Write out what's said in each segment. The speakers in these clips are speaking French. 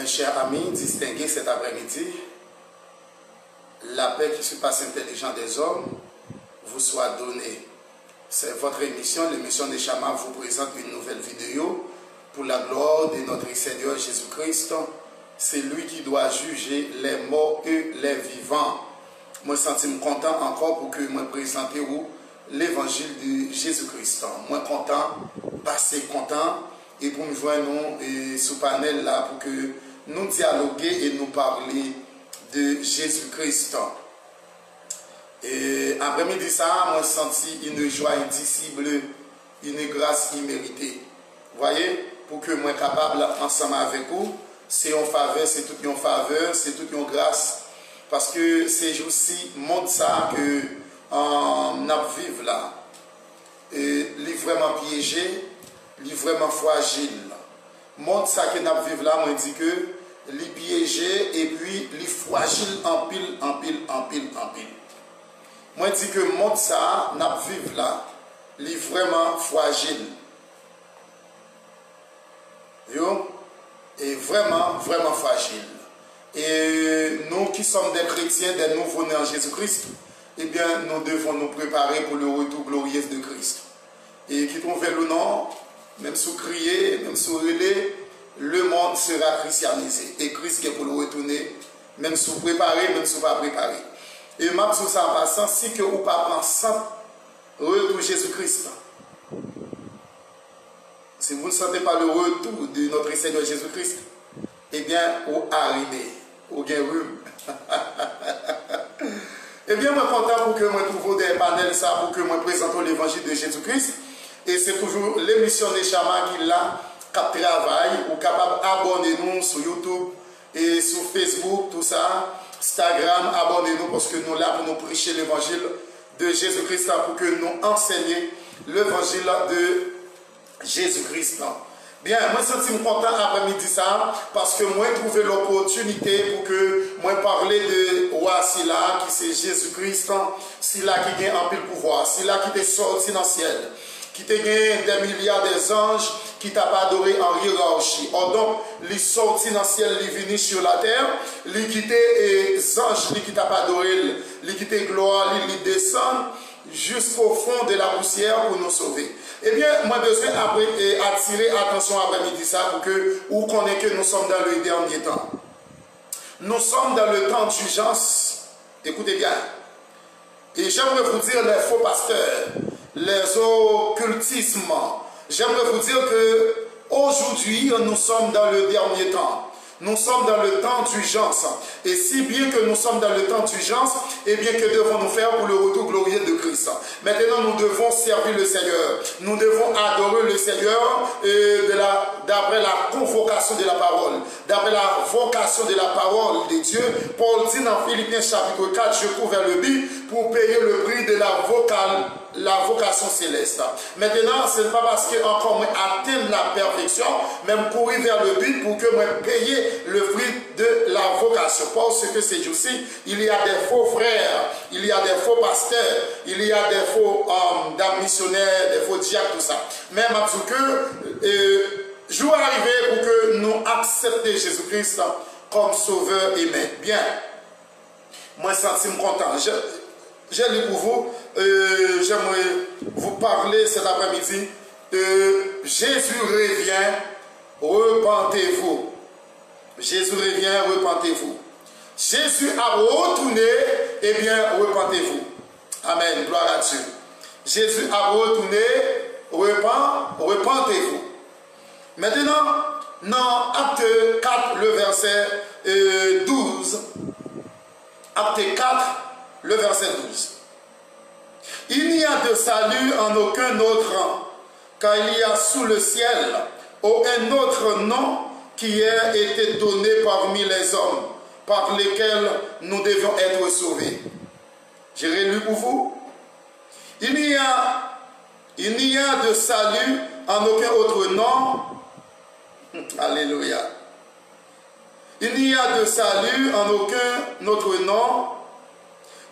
Mes chers amis, distingués cet après-midi, la paix qui surpasse l'intelligence des hommes vous soit donnée. C'est votre émission, l'émission des Chamans vous présente une nouvelle vidéo pour la gloire de notre Seigneur Jésus-Christ. C'est lui qui doit juger les morts et les vivants. Moi, je me sens content encore pour que je me présente l'évangile de Jésus-Christ. Moi, content, passé content, et pour me joindre sous panel là pour que nous dialoguer et nous parler de Jésus-Christ. Et après-midi ça, moi, j'ai senti une joie indicible, une grâce imméritée. Vous voyez, pour que moi capable ensemble avec vous, c'est une faveur, c'est toute une faveur, c'est toute une grâce. Parce que c'est aussi monde ça que on a vivre là. Il est vraiment piégé, il est vraiment fragile. Monde ça que nous vivons là, moi dit que il est piégé et puis il est fragile en pile, en pile, en pile, en pile. Moi dis que monde ça, nous vivons là, il est vraiment fragile. Yo? Et vraiment, vraiment fragile. Et nous qui sommes des chrétiens, des nouveaux-nés en Jésus-Christ, eh bien, nous devons nous préparer pour le retour glorieux de Christ. Et qui trouve le nom, même sous crier, même sous relais, le monde sera christianisé. Et Christ est pour le retourner, même sous préparé, même sous pas préparé. Et même sous ça en passant, si que vous pas pensant, retour Jésus-Christ. Si vous ne sentez pas le retour de notre Seigneur Jésus-Christ, eh bien, vous arrivez, vous gagnez rhume. Eh bien, moi, content pour que moi trouve des panels, ça, pour que moi présente l'évangile de Jésus-Christ. Et c'est toujours l'émission des Chamans qui l'a, qui travaille, ou capable d'abonner-nous sur YouTube et sur Facebook, tout ça, Instagram, abonnez-nous parce que nous là pour nous prêcher l'évangile de Jésus-Christ, pour que nous enseignions l'évangile de Jésus-Christ. Bien, moi je suis content après-midi ça, parce que moi j'ai trouvé l'opportunité pour que moi parler de roi Sila, qui c'est Jésus-Christ, Sila qui gagne un pile pouvoir, Sila qui est sorti dans le ciel, qui te gagne des milliards des anges, qui t'a pas adoré en hiérarchie. Or donc, les sortis dans le ciel, les venus sur la terre, les quitter les anges, les qui t'a pas adoré, les quitter gloire, les descendent jusqu'au fond de la poussière pour nous sauver. Eh bien, moi, je besoin attirer attention après-midi ça pour que vous connaissez que nous sommes dans le dernier temps. Nous sommes dans le temps d'urgence. Écoutez bien. Et j'aimerais vous dire les faux pasteurs, les occultismes. J'aimerais vous dire que aujourd'hui, nous sommes dans le dernier temps. Nous sommes dans le temps d'urgence. Et si bien que nous sommes dans le temps d'urgence, eh bien que devons-nous faire pour le retour glorieux de Christ? Maintenant, nous devons servir le Seigneur. Nous devons adorer le Seigneur d'après la convocation de la parole. D'après la vocation de la parole de Dieu. Paul dit dans Philippiens chapitre 4, je cours vers le but pour payer le prix de la vocation céleste. Maintenant, ce n'est pas parce que encore moi atteindre la perfection, même courir vers le but pour que moi payer le prix de la vocation. Parce que ces jours-ci, il y a des faux frères, il y a des faux pasteurs, il y a des faux missionnaires, des faux diacres, tout ça. Même à ce que jour arrivé pour que nous acceptions Jésus-Christ comme sauveur et maître. Bien, moi, je suis content. J'ai lu pour vous, j'aimerais vous parler cet après-midi de Jésus revient, repentez-vous. Jésus revient, repentez-vous. Jésus a retourné, eh bien, repentez-vous. Amen, gloire à Dieu. Jésus a retourné, repentez-vous. Maintenant, dans Acte 4, le verset 12, Acte 4, le verset 12. Il n'y a de salut en aucun autre, car il y a sous le ciel aucun autre nom qui ait été donné parmi les hommes, par lesquels nous devions être sauvés. J'ai relu pour vous. Il n'y a de salut en aucun autre nom. Alléluia. Il n'y a de salut en aucun autre nom,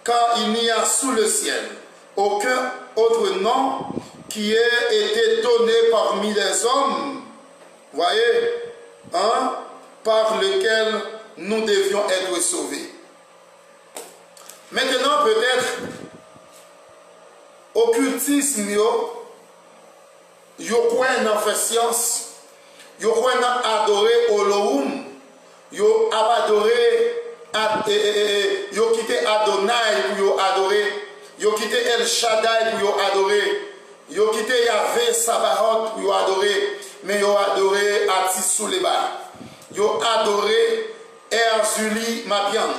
car il n'y a sous le ciel aucun autre nom qui ait été donné parmi les hommes. Voyez, hein? par lequel nous devions être sauvés. Maintenant, peut-être, occultisme, yo croit dans fait science, yo croit dans adorer Olohum, yo adoré, yo quitté Adonai pour yo adorer, yo quitté El Shaddai pour yo adorer, yo quitté Yahvé Sabaoth pour yo adorer, mais yo adoré Atis Souleba, yo adoré Erzuli Mabian,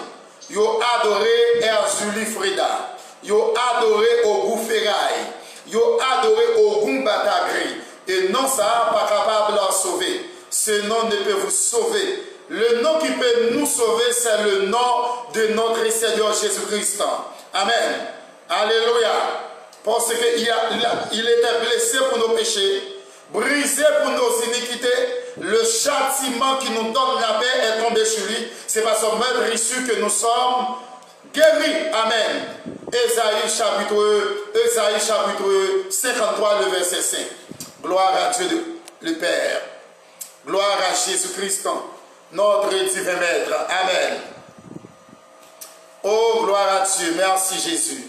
yo adoré Erzuli Freda, yo adoré Ogou Ferraille, yo adoré Ogou Batagri. Et non, ça n'est pas capable de sauver. Ce nom ne peut vous sauver. Le nom qui peut nous sauver, c'est le nom de notre Seigneur Jésus-Christ. Amen. Alléluia. Parce qu'il était blessé pour nos péchés, brisé pour nos iniquités. Le châtiment qui nous donne la paix est tombé sur lui. C'est par son meurtre issu que nous sommes guéris. Amen. Ésaïe chapitre 53, le verset 5. Gloire à Dieu le Père. Gloire à Jésus-Christ, notre divin Maître. Amen. Oh, gloire à Dieu. Merci Jésus.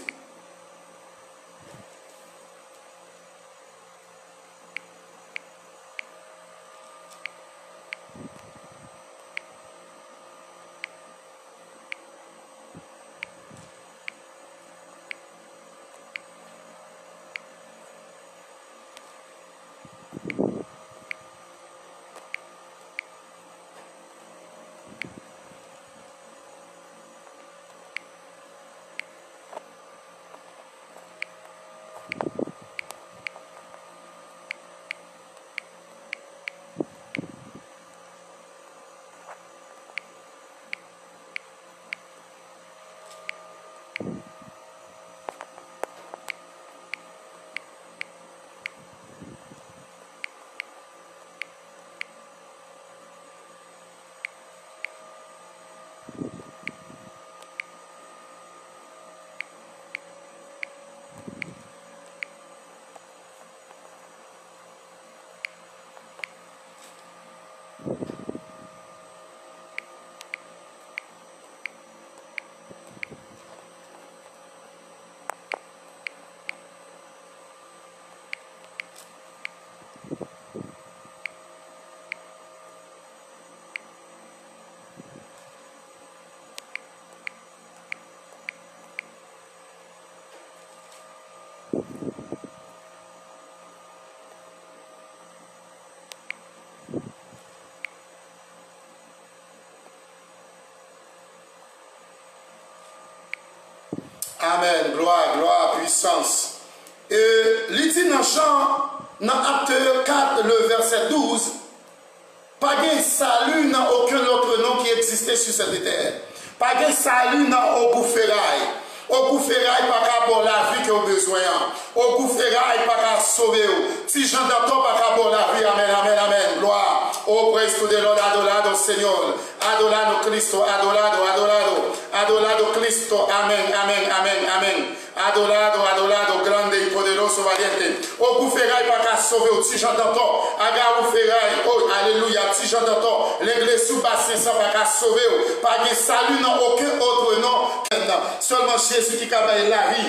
Amen. Gloire, gloire, puissance. Il dit dans Jean, dans Acte 4, le verset 12, pas de salut dans aucun autre nom qui existait sur cette terre. Pas de salut dans Ogou Ferraille. Ogou Ferraille pas qu'à avoir la vie que vous avez besoin. Ogou Ferraille pas qu'à sauver. Si j'en entends pas qu'à avoir la vie. Amen, amen, amen. Gloire. Oh, praise to the Lord, adorado, Señor. Adorado, Cristo, adorado, adorado. Adorado, Cristo. Amen, amen, amen, amen. Adorado, adorado, grande y poderoso, valiente. Ogou Ferraille pas qu'à sauver. Si j'en entends, Agarou Ferraille. Oh, alléluia. Si j'en entends, l'église sous bassin sans pas qu'à sauver. Pas de salut dans aucun autre nom. Seulement Jésus qui a la vie.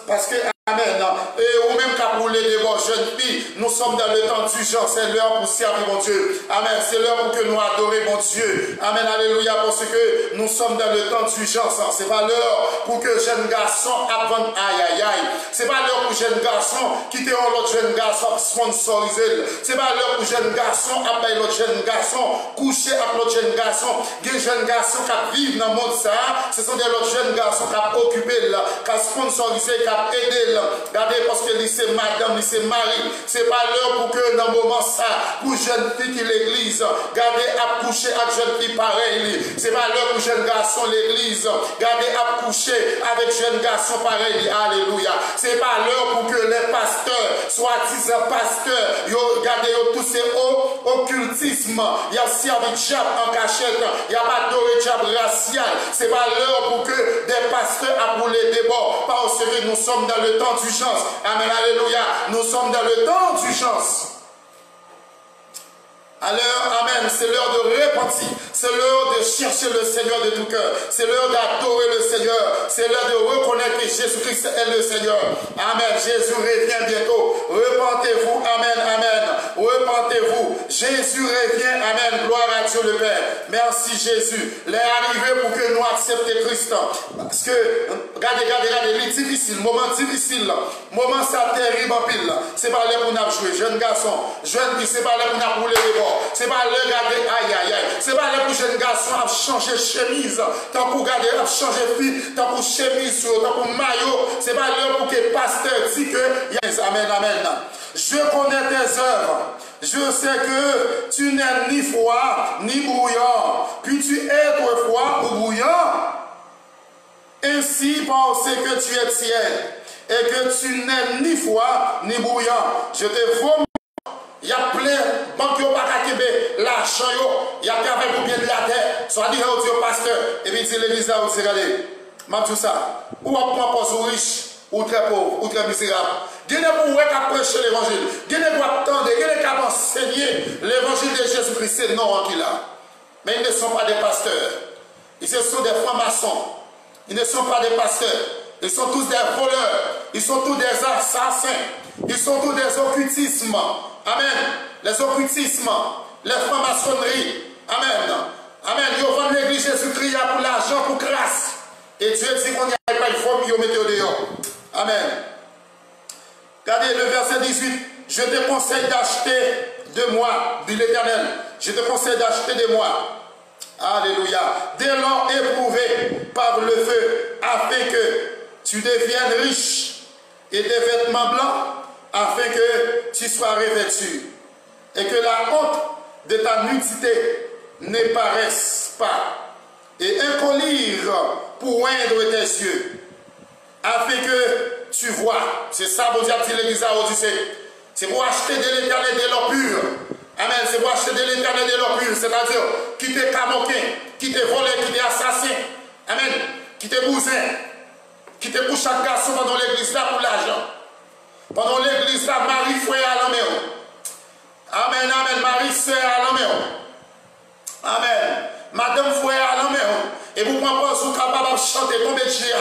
Parce que, amen. Et ou même qu'à rouler des bonnes jeunes filles, nous sommes dans le temps d'urgence. C'est l'heure pour servir mon Dieu. Amen. C'est l'heure pour que nous adorions mon Dieu. Amen. Alléluia. Parce que nous sommes dans le temps d'urgence. C'est pas l'heure pour que jeune garçon apprenne aïe aïe aïe. C'est pas l'heure pour jeune garçon quitter l'autre jeune garçon sponsorisé. C'est pas l'heure pour jeune garçon appeler l'autre jeune garçon coucher avec l'autre jeune garçon. Des jeunes garçons qui vivent dans le monde ça. Ce sont des autres jeunes garçons qui ont occupé, qui ont sponsorisé, qui ont aidé. Regardez, parce que c'est madame, c'est mari. C'est pas l'heure pour que dans le moment ça, pour jeune fille qui l'église, regardez, à coucher avec jeune fille pareil. C'est pas l'heure pour jeune garçon l'église, regardez, à coucher avec jeune garçon pareil. Alléluia. C'est pas l'heure pour que les pasteurs, soi-disant pasteurs, regardez, tous ces occultismes, il y a servi diable en cachette, il y a pas de diable racial. C'est pas l'heure pour que des pasteurs approulent des bords, parce que nous sommes dans le temps d'urgence. Amen, alléluia. Nous sommes dans le temps d'urgence. À l'heure, amen, c'est l'heure de repentir, c'est l'heure de chercher le Seigneur de tout cœur, c'est l'heure d'adorer le Seigneur, c'est l'heure de reconnaître que Jésus-Christ est le Seigneur. Amen, Jésus revient bientôt, repentez-vous, amen, amen, repentez-vous, Jésus revient, amen, gloire à Dieu le Père. Merci Jésus, il est arrivé pour que nous acceptions Christ, parce que, regardez, les difficiles, moment difficile, moment ça terrible en pile, c'est pas là pour nous jouer, jeune garçon, jeune fille, c'est pas là pour nous rouler les bords. C'est pas le regarder, aïe aïe aïe. C'est pas le jeune garçon à changer chemise, tant pour garder, à changer fille, tant pour chemise, tant pour maillot. C'est pas l'heure pour que le pasteur dit que, yes, amen, amen. Je connais tes œuvres. Je sais que tu n'es ni froid ni bouillant. Puis tu es toi froid ou bouillant. Ainsi parce que tu es tiède et que tu n'es ni froid ni bouillant. Je te vomis. Il y a plein de banques qui n'ont pas qu'à l'argent, il y a travail pour bien de la terre. Soit dit au pasteur, et puis dit l'église là, vous regardez, m'a tout ça. Ou on prend poste ou riche, ou très pauvre, ou très misérable. Il y a des gens qui prêcher l'évangile. Il y a des gens qui attendent, il y a des gens qui enseigner l'évangile de Jésus-Christ. C'est non qui là. Mais ils ne sont pas des pasteurs. Ils sont des francs-maçons. Ils ne sont pas des pasteurs. Ils sont tous des voleurs. Ils sont tous des assassins. Ils sont tous des occultismes. Amen. Les occultismes, les francs-maçonneries. Amen. Amen. Ils vendent l'église Jésus-Christ pour l'argent, pour grâce. Et Dieu dit qu'on n'y a pas, il faut mieux mettre dehors. Amen. Regardez le verset 18. Je te conseille d'acheter de moi, dit l'Éternel. Je te conseille d'acheter de moi. Alléluia. Dès lors éprouvé par le feu, afin que tu deviennes riche et des vêtements blancs, afin que tu sois revêtu et que la honte de ta nudité ne paraisse pas, et un collier pour oindre tes yeux, afin que tu vois. C'est ça, bon Dieu, dit l'église à Odyssée. C'est pour acheter de l'Éternel de l'eau pure. Amen. C'est pour acheter de l'Éternel de l'eau pure. C'est-à-dire, qui t'est camoquin, qui t'est volé, qui t'est assassin. Amen. Qui t'est bousin, qui t'est pour chaque garçon dans l'église là pour l'argent. Pendant l'église, là, Marie frère à la main. Amen, amen. Marie sœur à la main. Amen. Madame frère à la main. Et vous pouvez pas vous capable de chanter, tomber de géant,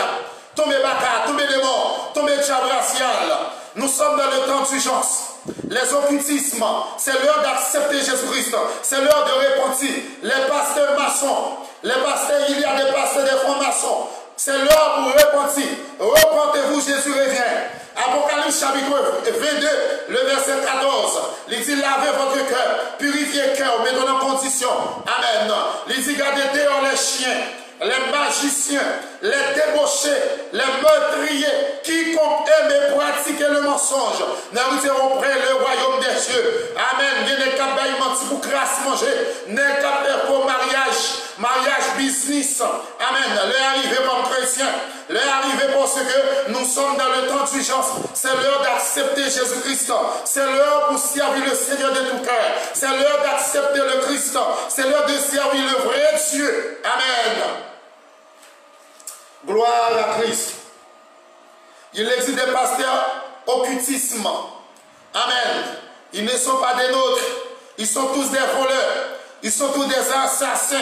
tomber baka, tomber de mort, tomber de racial. Nous sommes dans le temps d'urgence. Les occultismes, c'est l'heure d'accepter Jésus-Christ. C'est l'heure de repentir. Les pasteurs maçons, les pasteurs, il y a des pasteurs des francs-maçons. C'est l'heure pour repentir. Repentez-vous, Jésus revient. Apocalypse chapitre 22, le verset 14. Il dit, lavez votre cœur, purifiez le cœur, mettez-le en condition. Amen. Il dit, gardez dehors les chiens, les magiciens, les débauchés, les meurtriers, quiconque aime et pratique le mensonge, n'arriveront près le royaume des cieux. Amen. Il y a des capables menti pour grâce manger, n'est capable pour mariage business. Amen. L'heure arrivée comme chrétien. L'heure arrivée parce que nous sommes dans le temps d'urgence. C'est l'heure d'accepter Jésus-Christ. C'est l'heure pour servir le Seigneur de tout cœur. C'est l'heure d'accepter le Christ. C'est l'heure de servir le vrai Dieu. Amen. Gloire à Christ. Il existe des pasteurs occultisme. Amen. Ils ne sont pas des nôtres. Ils sont tous des voleurs. Ils sont tous des assassins.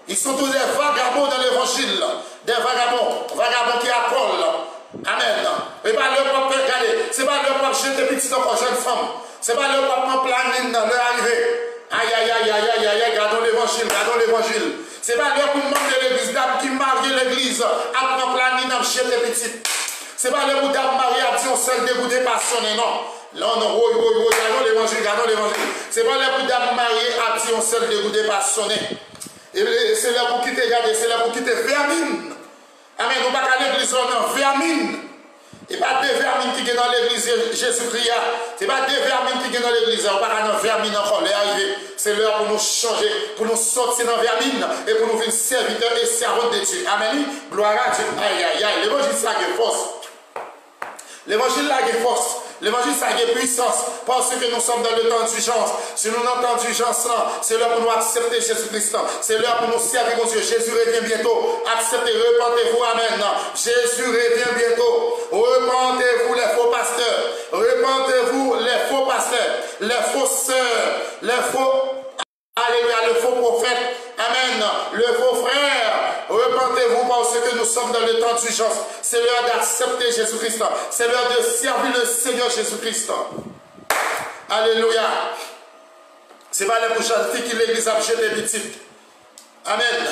Ils sont tous des vagabonds dans l'évangile. Des vagabonds qui accolent. Amen. Et pas leur propre regarder. C'est pas leur propre jeter petit encore jeune femme. C'est pas leur propre planning dans leur arrivée. Aïe, aïe, aïe, aïe, aïe, aïe, gardons l'évangile, gardons l'évangile. C'est pas leur pour demander l'église, dame qui marie l'église, après planning dans jeter petit. C'est pas leur pour dame mariée à dire seul dégoûté passionné, non. Non, non, gardons l'évangile, gardons l'évangile. C'est pas leur pour dame mariée à dire seul dégoûté passionné. Et c'est là pour quitter, regardez, c'est là pour quitter vermine. Amen, nous ne pas qu'à l'église, non, vermine. Et pas des vermines qui sont dans l'église Jésus-Christ. Ce n'est pas des vermines qui sont dans l'église. On ne pas qu'à vermine encore. C'est l'heure pour nous changer, pour nous sortir dans vermine et pour nous venir serviteurs et servantes de Dieu. Amen. Gloire à Dieu. Aïe, aïe, aïe. L'évangile, ça a force. L'évangile, là, a force. L'évangile, ça a puissance, parce que nous sommes dans le temps d'urgence. Si nous n'entendons d'urgence là, c'est l'heure pour nous accepter Jésus-Christ. C'est l'heure pour nous servir mon Dieu. Jésus revient bientôt. Acceptez, repentez-vous, amen. Jésus revient bientôt. Repentez-vous les faux pasteurs. Repentez-vous les faux pasteurs, les faux sœurs, les faux nous parce que nous sommes dans le temps d'urgence. C'est l'heure d'accepter Jésus-Christ. C'est l'heure de servir le Seigneur Jésus-Christ. Alléluia. C'est pas les prochaines filles qui l'église a jeté petite. Amen.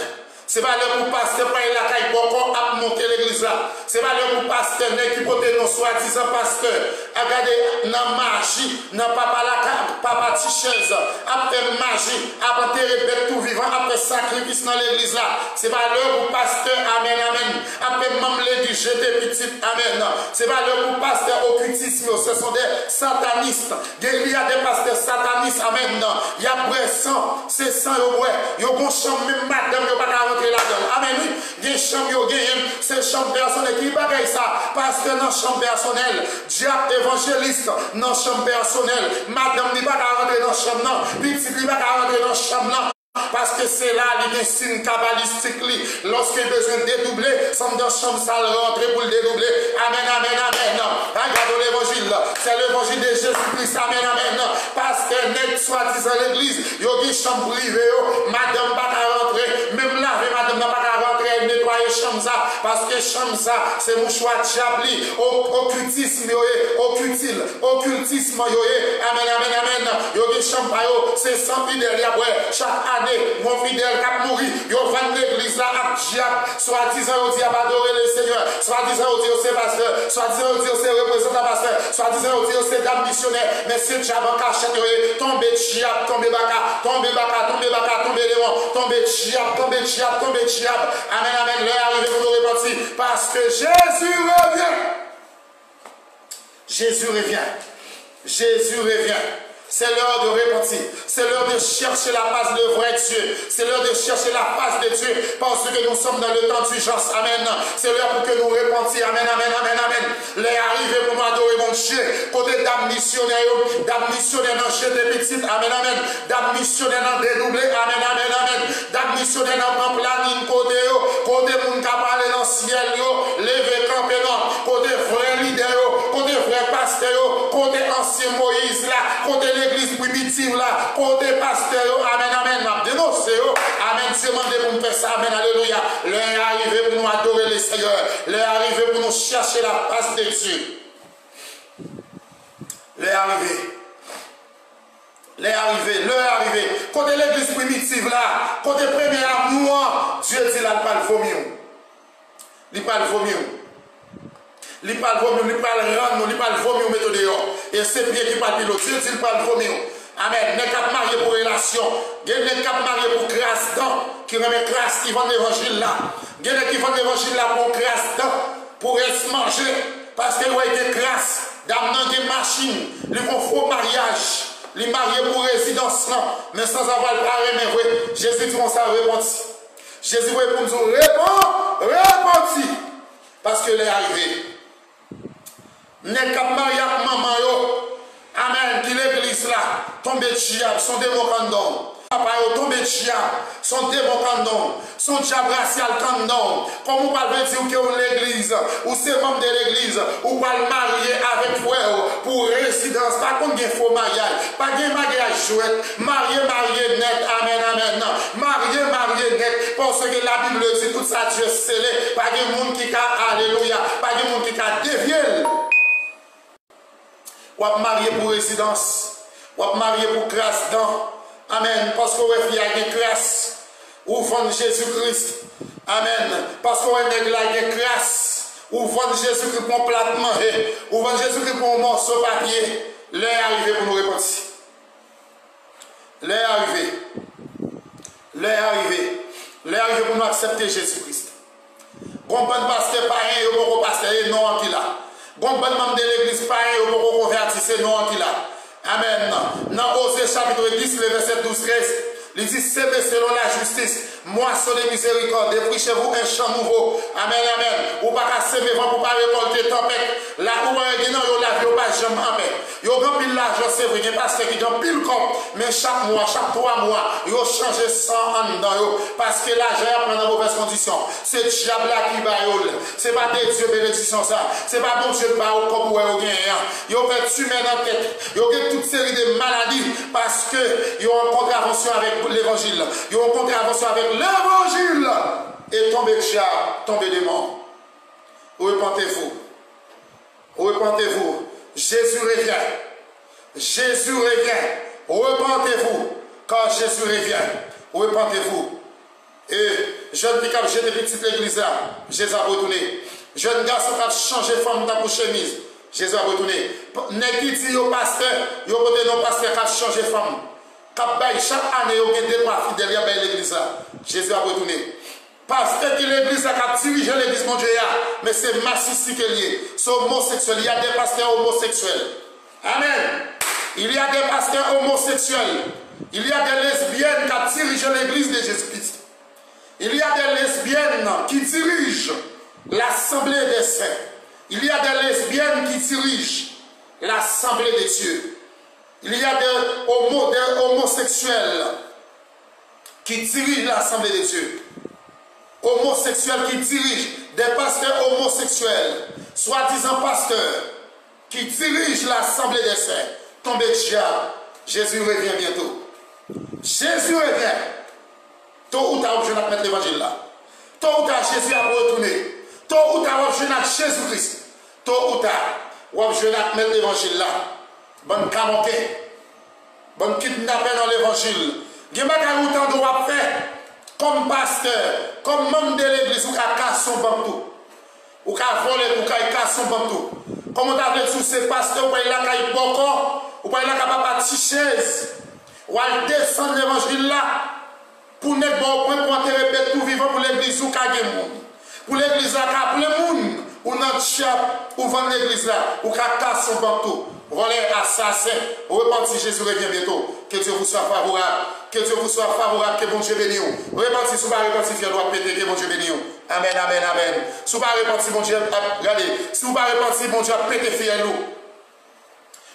C'est pas le pour pasteur par la caille beaucoup à monter l'église là. C'est pas le pour pasteur qui porte nos soi-disant pasteur. Regardez dans magie, dans papa chaise, après magie, après terre tout vivant, après sacrifice dans l'église là. C'est pas le pour pasteur, amen, amen. Après même l'église jeter petite, amen. C'est pas le pour pasteur occultisme, ce sont des satanistes. Il y a des pasteurs satanistes, amen. Il y a vrai sang, c'est sang, il y a un champ, même madame, il n'y a pas là-dedans. Amen. Il y a une chambre, c'est chambre personnelle. Qui bagaille ça? Parce que dans chambre personnelle, diable évangéliste, dans chambre personnelle, madame n'est pas qu'à rentrer dans chambre, non. Petit n'est pas qu'à rentrer dans chambre, non. Parce que c'est là, il y a des signes cabalistiques. Lorsqu'il y a besoin de dédoubler, semble dans la chambre, ça rentrer pour le dédoubler. Amen, amen, amen. Regardez l'évangile. C'est l'évangile de Jésus-Christ. Amen, amen. Parce que net soi-disant l'église, il y a une chambre privée. Madame n'a pas rentrer. Même là, madame n'a pas rentrer. Elle nettoie la chambre. Parce que chambre, c'est mon choix diabli. Occultisme, occultisme. Amen, amen, amen. Il y a une chambre, c'est sans fidèle. Chaque année, mon fidèle qui a mouru, il va dans l'église là, à diable, soit-disant, il dit à adorer le Seigneur, soit-disant, il dit c'est pasteur, soit-disant, il dit c'est représentant pasteur, soit-disant, il dit c'est dame missionnaire, mais c'est diable en cachette, tombe diable, tombe baka, tombe baka, tombe baka, tombe démon, tombe diable, tombe diable, tombe diable. Amen, amen, l'heure arrive pour nous repentir, parce que Jésus revient. Jésus revient. Jésus revient. C'est l'heure de repentir. C'est l'heure de chercher la face de vrai Dieu. C'est l'heure de chercher la face de Dieu parce que nous sommes dans le temps d'urgence. Amen. C'est l'heure pour que nous repentions. Amen, amen, amen, amen. L'heure arrive pour nous adorer mon Dieu. Côté d'âme missionnaire dans chez des petites. Amen, amen. D'âme missionnaire dans dédoublé. Amen, amen, amen. D'âme missionnaire dans planning côté moun qui parle dans le ciel. Levé campé non. Côté vrai leader. Côté vrai pasteur. Côté ancien Moïse là. Côté l'église primitive là, côté pasteur, amen, amen, dénoncé, amen, c'est demandé pour nous faire ça, amen, alléluia. L'heure est arrivée pour nous adorer le Seigneur, l'heure est arrivée pour nous chercher la face de Dieu. L'heure est arrivée. L'heure est arrivée. Côté l'église primitive là, côté premier amour, Dieu dit là, il parle vomir. Il parle vomir. Il parle vomir, il parle rendre, il parle vomir, mettre dehors. Et c'est bien qui parle pilote. Dieu dit il parle vomir. Amen. N'est qu'à marier pour relation. N'est qu'à marier pour grâce dans. Qui remet grâce qui vend l'évangile là. N'est qui vend l'évangile là pour grâce dans. Pour se manger. Parce que ouais, des grâce. D'amener des machines. Ils font faux mariage. Les mariés pour résidence là. Mais sans avoir le parler, mais oui. Jésus dit on s'en repentit. Jésus dit pour nous repentis. Parce que l'est arrivé. N'est qu'à marier avec maman yo. Amen. Qui l'église là. Tombe diable. Son démon candon. Papa yo tombe diable. Son démon candon. Son diable racial candon. Comme on parle dire que l'église. Ou c'est membre de l'église. Ou pas le marier avec frère. Pour résidence. Pas qu'on ait faux mariage. Pas qu'on ait mariage chouette. Marié net. Amen. Amen. Marié net. Parce que la Bible dit tout ça Dieu scellé. Pas de monde qui a. Alléluia. Pas de monde qui a dévié. Ou à marier pour résidence, ou à marier pour grâce dans. Amen. Parce qu'on il y a des grâces. Ou vendre Jésus-Christ. Amen. Parce qu'on a des grâces. Ou vendre Jésus-Christ pour platement. Ou vendre Jésus-Christ pour un morceau de papier. L'heure est arrivée pour nous repentir. L'heure est arrivée. L'heure est arrivée. L'heure est arrivée pour nous accepter Jésus-Christ. Bon pasteur, pareil, bon pasteur, non, qui là. Bon membre de l'église, pareil, au pour convertir, c'est non qui là. Amen. Dans Osée chapitre 10, le verset 12-13, il dit, semez selon la justice, moissonnez miséricorde, défrichez-vous un champ nouveau. Amen, amen. Ou pas qu'à semer pour pas récolter tempête. Là où il y a la vie, pas jamais en paix. Il y a un pile l'argent, c'est vrai, il y a parce qu'il y a un pile comme, mais chaque mois, chaque 3 mois, il y a changé 100 en dedans, parce que l'argent est pris dans mauvaise condition. C'est le diable là qui va y c'est pas des dieux bénédictions ça. C'est pas bon Dieu de pas comme vous avez gagné. Il y a fait tuer dans la tête. Il y a toute série de maladies parce que il y a une contravention avec l'évangile. Il y a une contravention avec l'évangile. et tombez diable, tombez démon. Repentez-vous. Repentez-vous. Jésus revient. Jésus revient. Repentez-vous. Quand Jésus revient. Repentez-vous. Et jeune qui a jeté petite l'église là, Jésus a retourné. Jeune garçon qui a changé forme dans chemise, Jésus a retourné. N'est qui dit au pasteur, il y a un pasteur qui a changé forme. Chaque année, il y a des trois fidèles dans l'église là. Jésus a retourné. Pasteur qui l'église a dirigé l'église, mon Dieu, mais c'est massif qui est lié. C'est homosexuel. Il y a des pasteurs homosexuels. Amen. Il y a des pasteurs homosexuels. Il y a des lesbiennes qui dirigent l'église de Jésus-Christ. Il y a des lesbiennes qui dirigent l'assemblée des saints. Il y a des lesbiennes qui dirigent l'assemblée des dieux. Il y a des homosexuels qui dirigent l'assemblée des dieux. Homosexuels qui dirigent, des pasteurs homosexuels, soi-disant pasteurs, qui dirigent l'assemblée des saints. Tombez diable, Jésus revient bientôt. Jésus revient. Tôt ou tard, je vais mettre l'évangile là. Tôt ou tard, Jésus a retourné. Tôt ou tard, je vais mettre Jésus-Christ. Tôt ou tard, je vais mettre l'évangile là. Bonne camoté. Bonne kidnappé dans l'évangile. Il y a des gens qui doivent faire comme pasteur, comme membre de l'église, ou qui casse son bantou. Ou qui volé, ou qui casse son bantou. Comme on a dit, ces pasteurs, ou il a qui boko, ou il a qui pas de chaise. Ou il descend l'évangile là. Pour ne pas répéter tout vivant pour l'église ou pour l'église là, pour le monde, ou notre chap, ou vendre l'église là, ou casse son bantou, voler assassin, repentir Jésus revient bientôt. Que Dieu vous soit favorable, que Dieu vous soit favorable, que bon Dieu bénisse. Repentir, si vous ne repentir, fier doit péter, que bon Dieu bénisse. Amen, amen, amen. Si vous ne repentir, bon Dieu, regardez, si vous ne repentir, bon Dieu, péter, fier nous.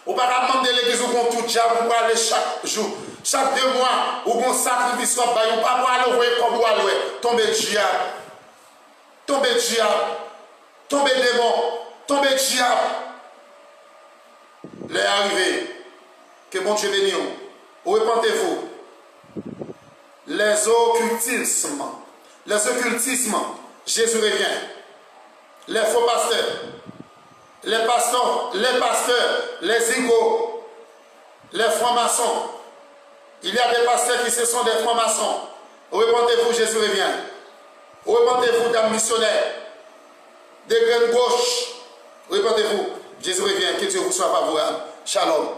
Ou pas demander l'église ou qu'on tout diable pour aller chaque jour, chaque 2 mois, ou qu'on sacrifice soit bail, ou pas pour aller voir comme vous allez, tomber diable, tomber diable, tomber démon, tomber diable. Les arrivés, que bon Dieu bénisse. Repentez-vous. Les occultismes, Jésus revient. Les faux pasteurs. Les pasteurs, les égaux, les francs-maçons. Il y a des pasteurs qui se sont des francs-maçons. Repentez-vous, Jésus revient. Repentez-vous, dames missionnaires, des graines gauches. Repentez-vous, Jésus revient. Que Dieu vous soit favorable. Shalom.